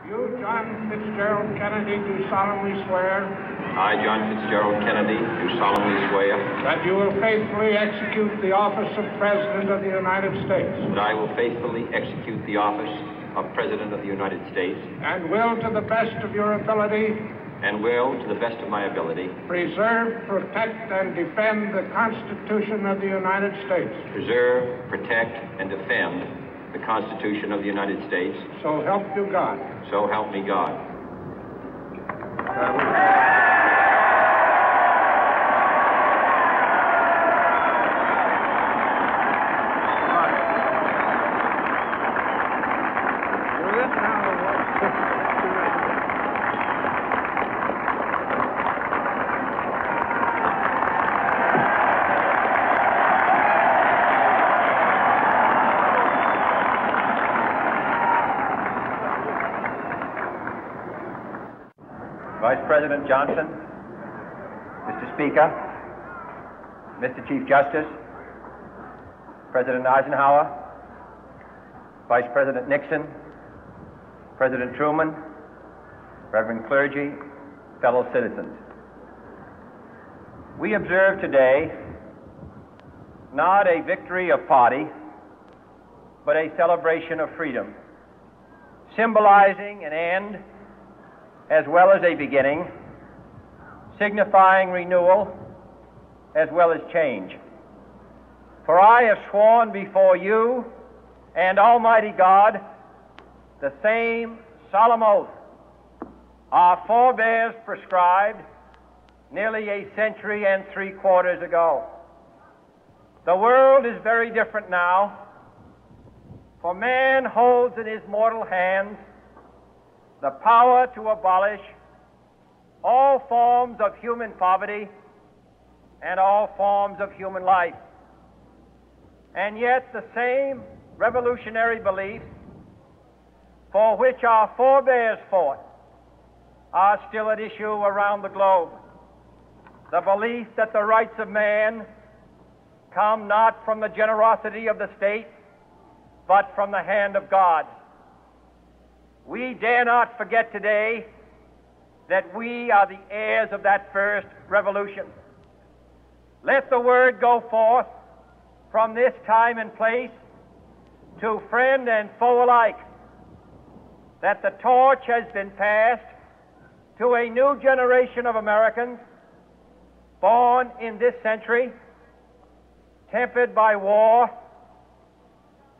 You, John Fitzgerald Kennedy, do solemnly swear. I, John Fitzgerald Kennedy, do solemnly swear. That you will faithfully execute the office of President of the United States. That I will faithfully execute the office of President of the United States. And will, to the best of your ability. And will, to the best of my ability. Preserve, protect, and defend the Constitution of the United States. Preserve, protect, and defend the Constitution of the United States. So help you God. So help me God. Vice President Johnson, Mr. Speaker, Mr. Chief Justice, President Eisenhower, Vice President Nixon, President Truman, Reverend clergy, fellow citizens. We observe today not a victory of party, but a celebration of freedom, symbolizing an end as well as a beginning, signifying renewal as well as change. For I have sworn before you and Almighty God the same solemn oath our forebears prescribed nearly a century and 3/4 ago. The world is very different now, for man holds in his mortal hands the power to abolish all forms of human poverty and all forms of human life. And yet the same revolutionary beliefs for which our forebears fought are still at issue around the globe. The belief that the rights of man come not from the generosity of the state, but from the hand of God. We dare not forget today that we are the heirs of that first revolution. Let the word go forth from this time and place to friend and foe alike that the torch has been passed to a new generation of Americans born in this century, tempered by war,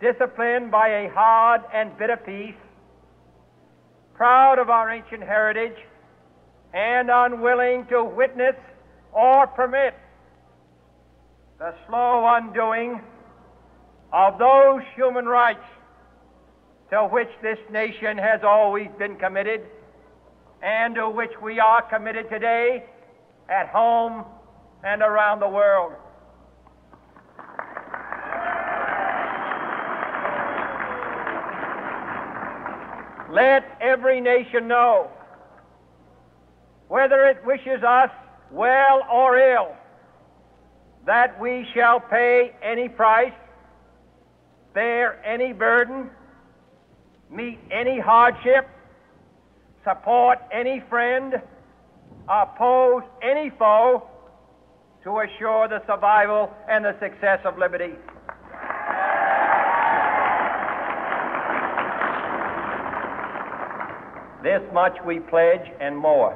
disciplined by a hard and bitter peace, proud of our ancient heritage, and unwilling to witness or permit the slow undoing of those human rights to which this nation has always been committed and to which we are committed today at home and around the world. Let every nation know, whether it wishes us well or ill, that we shall pay any price, bear any burden, meet any hardship, support any friend, oppose any foe to assure the survival and the success of liberty. This much we pledge and more.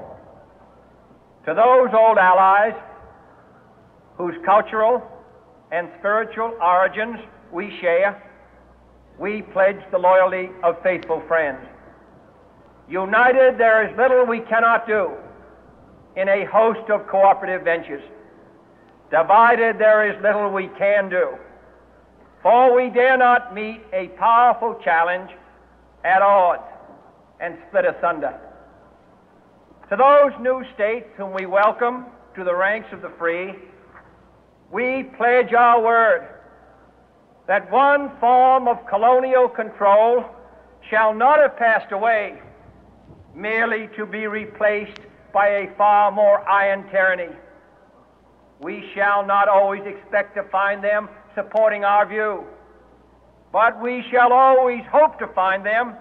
To those old allies whose cultural and spiritual origins we share, we pledge the loyalty of faithful friends. United, there is little we cannot do in a host of cooperative ventures. Divided, there is little we can do, for we dare not meet a powerful challenge at odds and split asunder. To those new states whom we welcome to the ranks of the free, we pledge our word that one form of colonial control shall not have passed away merely to be replaced by a far more iron tyranny. We shall not always expect to find them supporting our view, but we shall always hope to find them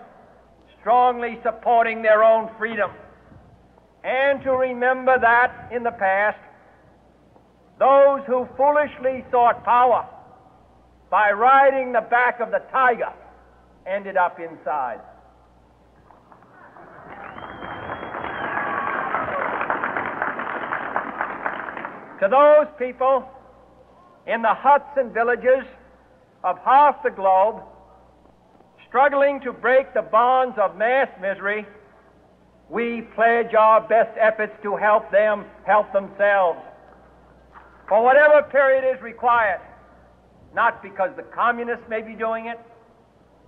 strongly supporting their own freedom, and to remember that in the past, those who foolishly sought power by riding the back of the tiger ended up inside. To those people in the huts and villages of half the globe struggling to break the bonds of mass misery, we pledge our best efforts to help them help themselves for whatever period is required, not because the communists may be doing it,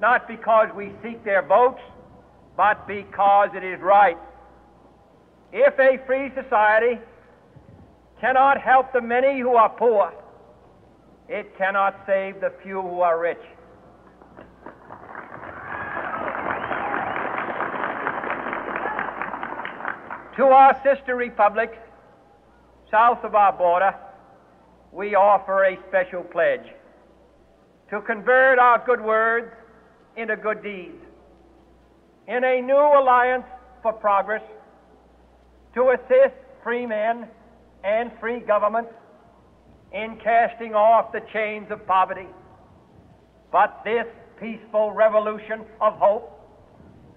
not because we seek their votes, but because it is right. If a free society cannot help the many who are poor, it cannot save the few who are rich. To our sister republics south of our border, we offer a special pledge to convert our good words into good deeds, in a new alliance for progress, to assist free men and free governments in casting off the chains of poverty. But this peaceful revolution of hope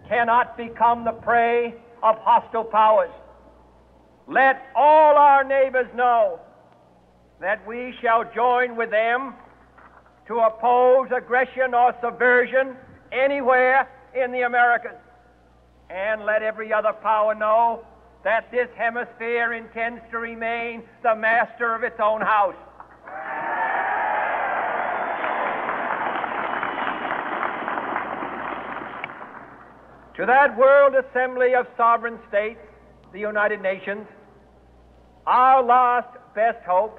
cannot become the prey of hostile powers. Let all our neighbors know that we shall join with them to oppose aggression or subversion anywhere in the Americas. And let every other power know that this hemisphere intends to remain the master of its own house. To that World Assembly of Sovereign States, the United Nations, our last best hope,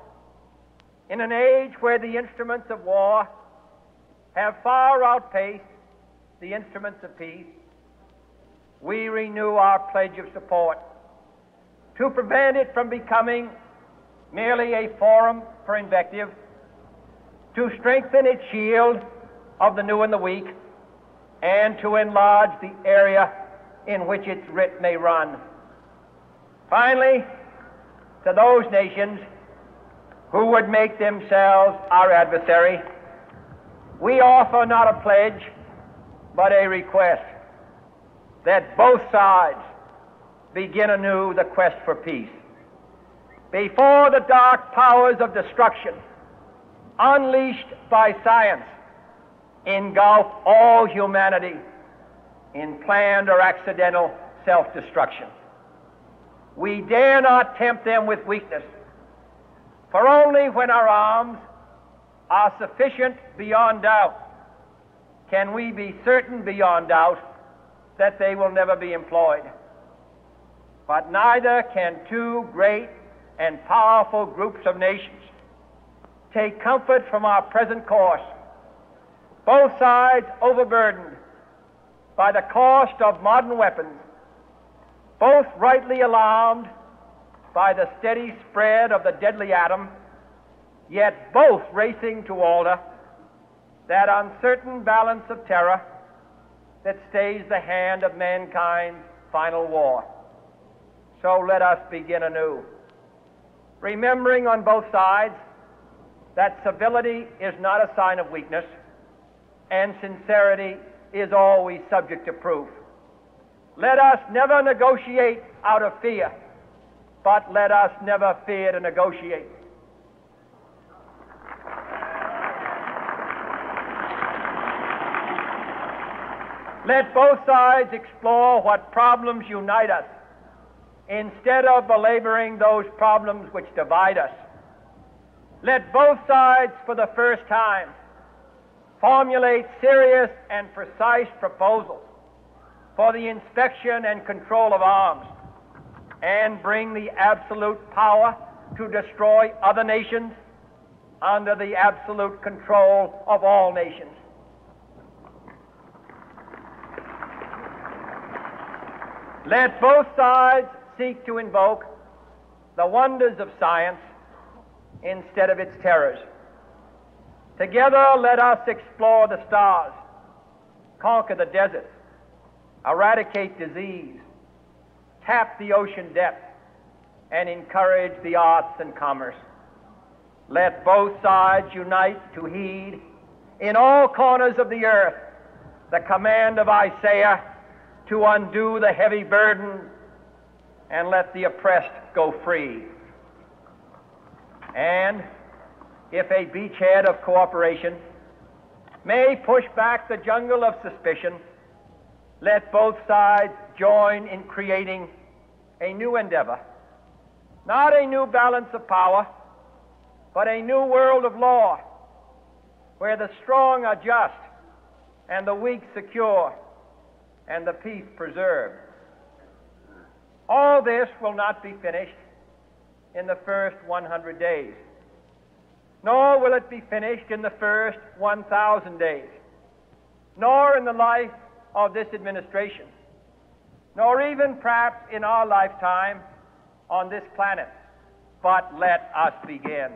in an age where the instruments of war have far outpaced the instruments of peace, we renew our pledge of support to prevent it from becoming merely a forum for invective, to strengthen its shield of the new and the weak, and to enlarge the area in which its writ may run. Finally, to those nations who would make themselves our adversary, we offer not a pledge, but a request that both sides begin anew the quest for peace. Before the dark powers of destruction, unleashed by science, engulf all humanity in planned or accidental self-destruction, we dare not tempt them with weakness, for only when our arms are sufficient beyond doubt can we be certain beyond doubt that they will never be employed. But neither can two great and powerful groups of nations take comfort from our present course, both sides overburdened by the cost of modern weapons, both rightly alarmed by the steady spread of the deadly atom, yet both racing to alter that uncertain balance of terror that stays the hand of mankind's final war. So let us begin anew, remembering on both sides that civility is not a sign of weakness, and sincerity is always subject to proof. Let us never negotiate out of fear, but let us never fear to negotiate. Let both sides explore what problems unite us, instead of belaboring those problems which divide us. Let both sides, for the first time, formulate serious and precise proposals for the inspection and control of arms, and bring the absolute power to destroy other nations under the absolute control of all nations. Let both sides seek to invoke the wonders of science instead of its terrors. Together, let us explore the stars, conquer the deserts, eradicate disease, tap the ocean depth, and encourage the arts and commerce. Let both sides unite to heed in all corners of the earth the command of Isaiah to undo the heavy burden and let the oppressed go free. And if a beachhead of cooperation may push back the jungle of suspicion, let both sides join in creating a new endeavor, not a new balance of power, but a new world of law, where the strong are just and the weak secure and the peace preserved. All this will not be finished in the first 100 days, nor will it be finished in the first 1,000 days, nor in the life of this administration, nor even perhaps in our lifetime on this planet. But let us begin.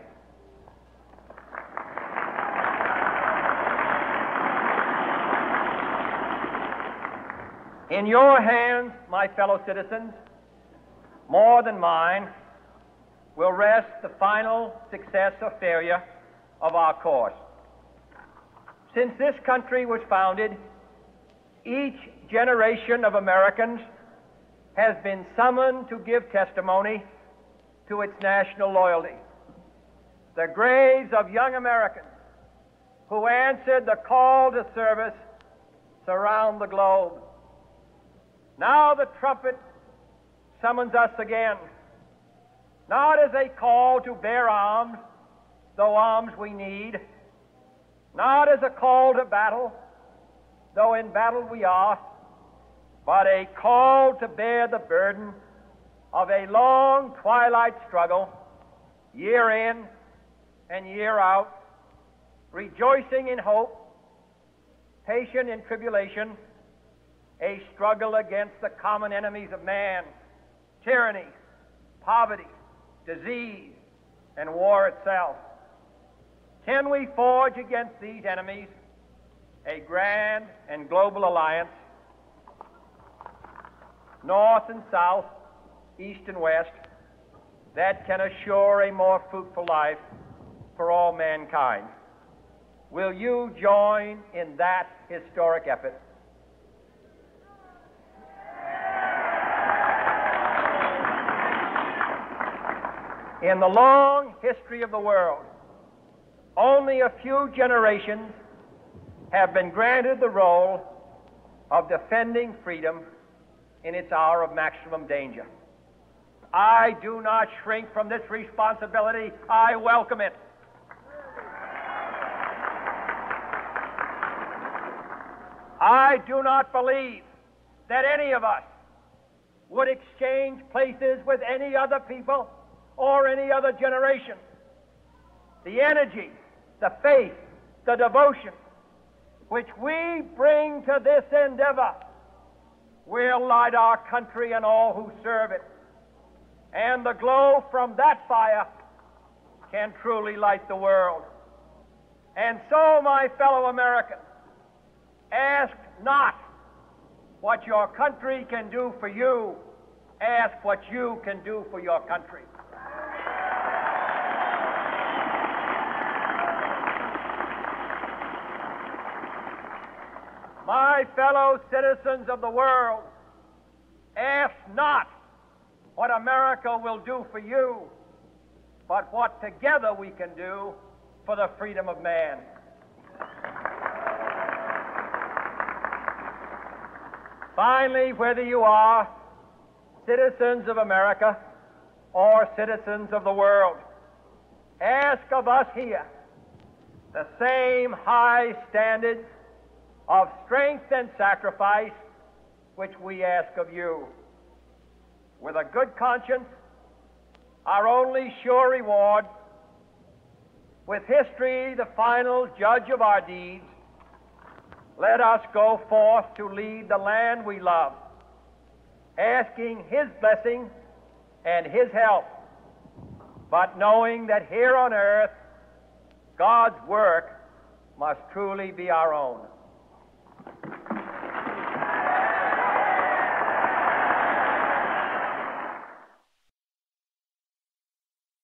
In your hands, my fellow citizens, more than mine, will rest the final success or failure of our course. Since this country was founded, each generation of Americans has been summoned to give testimony to its national loyalty. The graves of young Americans who answered the call to service surround the globe. Now the trumpet summons us again, not as a call to bear arms, though arms we need, not as a call to battle, though in battle we are, but a call to bear the burden of a long twilight struggle, year in and year out, rejoicing in hope, patient in tribulation, a struggle against the common enemies of man, tyranny, poverty, disease, and war itself. Can we forge against these enemies a grand and global alliance, north and south, east and west, that can assure a more fruitful life for all mankind? Will you join in that historic effort? In the long history of the world, only a few generations have been granted the role of defending freedom in its hour of maximum danger. I do not shrink from this responsibility. I welcome it. I do not believe that any of us would exchange places with any other people or any other generation. The energy, the faith, the devotion which we bring to this endeavor will light our country and all who serve it. And the glow from that fire can truly light the world. And so, my fellow Americans, ask not what your country can do for you. Ask what you can do for your country. My fellow citizens of the world, ask not what America will do for you, but what together we can do for the freedom of man. Finally, whether you are citizens of America or citizens of the world, ask of us here the same high standards of strength and sacrifice which we ask of you. With a good conscience, our only sure reward, with history the final judge of our deeds, let us go forth to lead the land we love, asking His blessing and His help, but knowing that here on earth God's work must truly be our own.